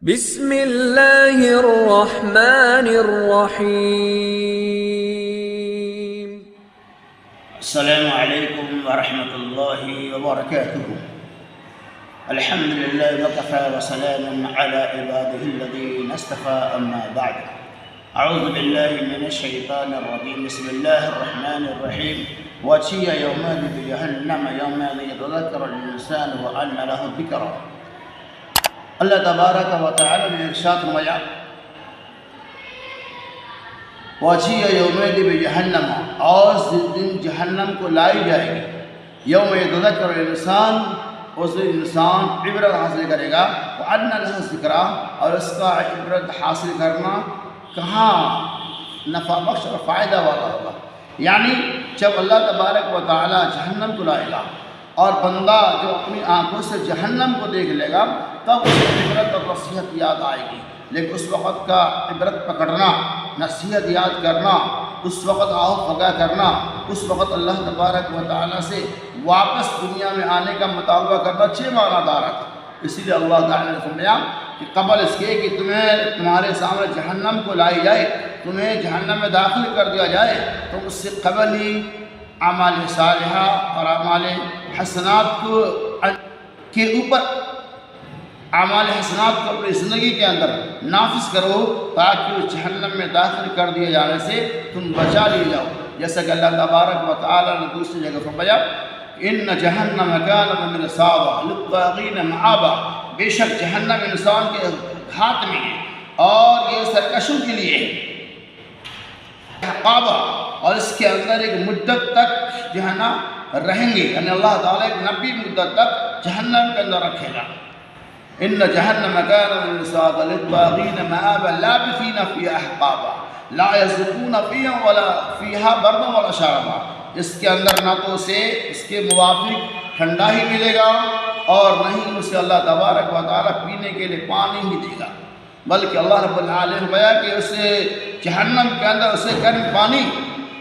بسم اللہ الرحمن الرحیم۔ السلام علیکم ورحمۃ اللہ وبرکاتہ۔ الحمد للہ وکفی وسلام علی عباده الذین اصطفى، اما بعد۔ اعوذ باللہ من الشیطان الرجیم، بسم اللہ الرحمن الرحیم۔ وَجِيءَ يَوْمَئِذٍ بِجَهَنَّمَ يَوْمَئِذٍ يَتَذَكَّرُ الْإِنسَانُ وَأَنَّى لَهُ الذِّكْرَىٰ۔ اللہ تبارک و تعالی نے ارشاد فرمایا، وَجِيءَ يَوْمَئِذٍ بِجَهَنَّمَ، اور اس دن جہنم کو لائی جائے گی۔ یوم یتذکر الانسان، اس دن انسان عبرت حاصل کرے گا، وَأَنَّى لَهُ الذِّكْرَىٰ، اور اس کا عبرت حاصل کرنا کہاں نفع بخش اور فائدہ والا ہوگا۔ یعنی جب اللہ تبارک و تعالی جہنم کو لائے گا اور بندہ جو اپنی آنکھوں سے جہنم کو دیکھ لے گا، تب اسے عبرت اور نصیحت یاد آئے گی۔ لیکن اس وقت کا عبرت پکڑنا، نصیحت یاد کرنا، اس وقت آہو فگا کرنا، اس وقت اللہ تبارک و تعالیٰ سے واپس دنیا میں آنے کا مطالبہ کرنا 6 معنی دار ہے۔ اسی لیے اللہ تعالیٰ نے فرمایا کہ قبل اس کے کہ تمہارے سامنے جہنم کو لائی جائے، تمہیں جہنم میں داخل کر دیا جائے، تو اس سے قبل ہی اعمال صالحہ اور اعمال حسنات کے اوپر اعمال حسنات کو اپنی زندگی کے اندر نافذ کرو، تاکہ اس جہنم میں داخل کر دیے جانے سے تم بچا لیے جاؤ۔ جیسا کہ اللہ تبارک و تعالیٰ نے دوسری جگہ فرمایا، ان جہنم کانت مرصادا للطاغین مآبا، بے شک جہنم انسان کے ہاتھ میں ہے اور یہ سرکشوں کے لیے ہے، عقابہ، اور اس کے اندر ایک مدت تک جو ہے نا رہیں گے، یعنی اللہ تعالیٰ ایک 90 مدت تک جہنم کے اندر رکھے گا۔ ان جہنم کانت مرصادا للطاغین مآبا لابثین فیہا احقابا لا یذوقون فیہا بردا ولا شرابا، اس کے اندر نہ تو اسے اس کے موافق ٹھنڈا ہی ملے گا اور نہ ہی اسے اللہ تبارک و تعالیٰ پینے کے لیے پانی ہی دے گا، بلکہ اللہ رب العالمین نے بیان کہ اسے جہنم کے اندر اسے گرم پانی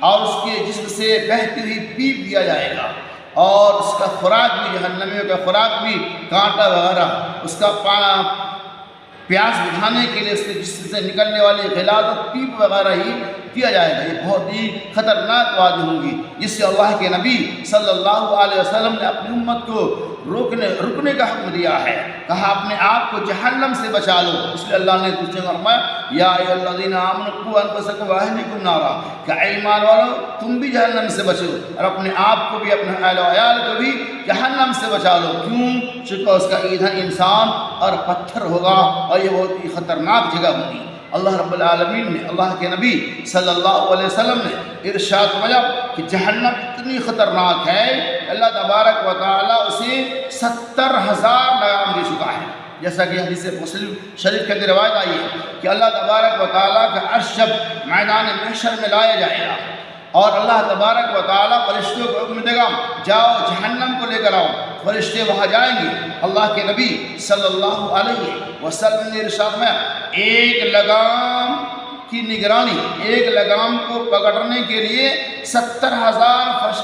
اور اس کے جسم سے بہتی ہوئی پیپ دیا جائے گا، اور اس کا خوراک بھی، جہنمیوں کا خوراک بھی کانٹا وغیرہ، اس کا پیاس بجھانے کے لیے اس کے جسم سے نکلنے والی غلاظ اور پیپ وغیرہ ہی دیا جائے گا۔ یہ بہت ہی خطرناک وادی ہوں گی، جس سے اللہ کے نبی صلی اللہ علیہ وسلم نے اپنی امت کو رکنے کا حکم دیا ہے، کہا اپنے آپ کو جہنم سے بچا لو۔ اس لیے اللہ نے دوسرے میں فرمایا، یا ایھا الذین آمنوا قوا انفسکم واہلیکم نارا، کہ اے ایمان والو تم بھی جہنم سے بچو اور اپنے آپ کو بھی، اپنے اہل و عیال کو بھی جہنم سے بچا لو۔ کیوں؟ چونکہ اس کا ایندھن انسان اور پتھر ہوگا اور یہ بہت ہی خطرناک جگہ ہوگی۔ اللہ رب العالمین نے، اللہ کے نبی صلی اللہ علیہ وسلم نے ارشاد فرمایا کہ جہنم اتنی خطرناک ہے کہ اللہ تبارک و تعالیٰ اسے 70,000 لگام دے چکا ہے۔ جیسا کہ حدیث مسلم شریف کے اندر روایت آئی ہے کہ اللہ تبارک و تعالیٰ کا عرش جب میدان محشر میں لایا جائے گا اور اللہ تبارک و تعالیٰ فرشتوں کو حکم دے گا، جاؤ جہنم کو لے کر آؤ، فرشتے وہاں جائیں گے۔ اللہ کے نبی صلی اللہ علیہ وسلم نے ارشاد میں ایک لگام کی نگرانی، ایک لگام کو پکڑنے کے لیے 70,000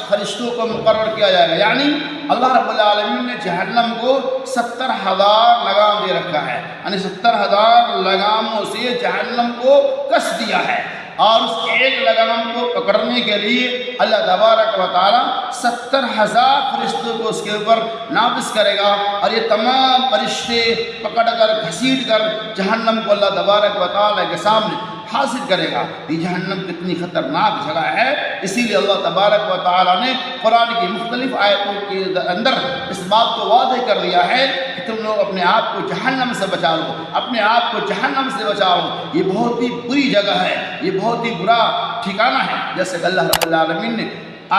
فرشتوں کو مقرر کیا جائے گا۔ یعنی اللہ رب العالمین نے جہنم کو 70,000 لگام دے رکھا ہے، یعنی 70,000 لگاموں سے جہنم کو کس دیا ہے، اور اس ایک لگام کو پکڑنے کے لیے اللہ تبارک و تعالیٰ 70,000 فرشتوں کو اس کے اوپر نافذ کرے گا، اور یہ تمام فرشتے پکڑ کر گھسیٹ کر جہنم کو اللہ تبارک و تعالیٰ کے سامنے حاصل کرے گا۔ یہ جہنم کتنی خطرناک جگہ ہے، اسی لیے اللہ تبارک و تعالیٰ نے قرآن کی مختلف آیتوں کے اندر اس بات کو واضح کر دیا ہے کہ تم لوگ اپنے آپ کو جہنم سے بچا لو، اپنے آپ کو جہنم سے بچاؤ۔ یہ بہت ہی بری جگہ ہے، یہ بہت ہی برا ٹھکانہ ہے، جیسے کہ اللہ رب العالمین نے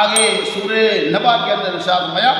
آگے سورہ نبا کے اندر ارشاد فرمایا،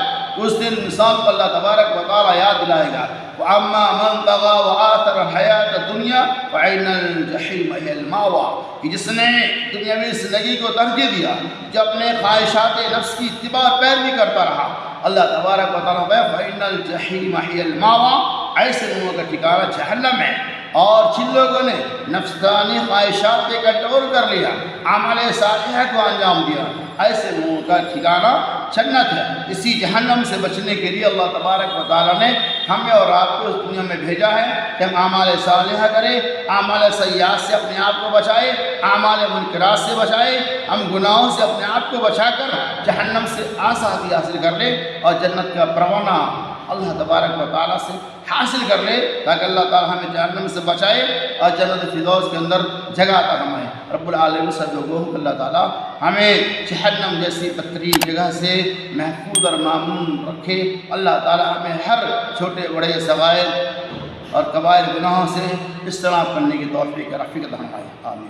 اس دن انسان کو اللہ تبارک و تعالیٰ یاد دلائے گا، وَأَمَّا مَنْ طَغَىٰ وَآثَرَ الْحَيَاةَ الدُّنْيَا فَإِنَّ الْجَحِيمَ هِيَ الْمَأْوَىٰ، کہ جس نے دنیاوی زندگی کو ترجیح دیا، جو اپنے خواہشات نفس کی اتباع پیروی کرتا رہا، اللہ تبارک و تعالیٰ نے فرمایا فَإِنَّ الْجَحِيمَ هِيَ الْمَأْوَىٰ، ایسے لوگوں کا ٹھکانہ جہنم ہے۔ اور جن لوگوں نے نفسانی خواہشات پہ کنٹرول کر لیا، اعمال صالحہ کو انجام دیا، ایسے لوگوں کا ٹھکانہ جنت ہے۔ اسی جہنم سے بچنے کے لیے اللہ تبارک و تعالیٰ نے ہمیں اور آپ کو اس دنیا میں بھیجا ہے کہ ہم اعمال صالحہ کریں، اعمال سیئات سے اپنے آپ کو بچائے، اعمال منکرات سے بچائے، ہم گناہوں سے اپنے آپ کو بچا کر جہنم سے آزادی حاصل کر لیں اور جنت کا پروانہ اللہ تبارک و تعالیٰ سے حاصل کر لے، تاکہ اللہ تعالیٰ ہمیں جہنم سے بچائے اور جنت فردوس کے اندر جگہ عطا فرمائے۔ رب العالمین سے دعا کہ اللہ تعالیٰ ہمیں جہنم جیسی بدترین جگہ سے محفوظ اور مامون رکھے۔ اللہ تعالیٰ ہمیں ہر چھوٹے بڑے صغائر اور کبائر گناہوں سے اجتناب کرنے کی توفیق رفیق عطا فرمائے۔ آمین۔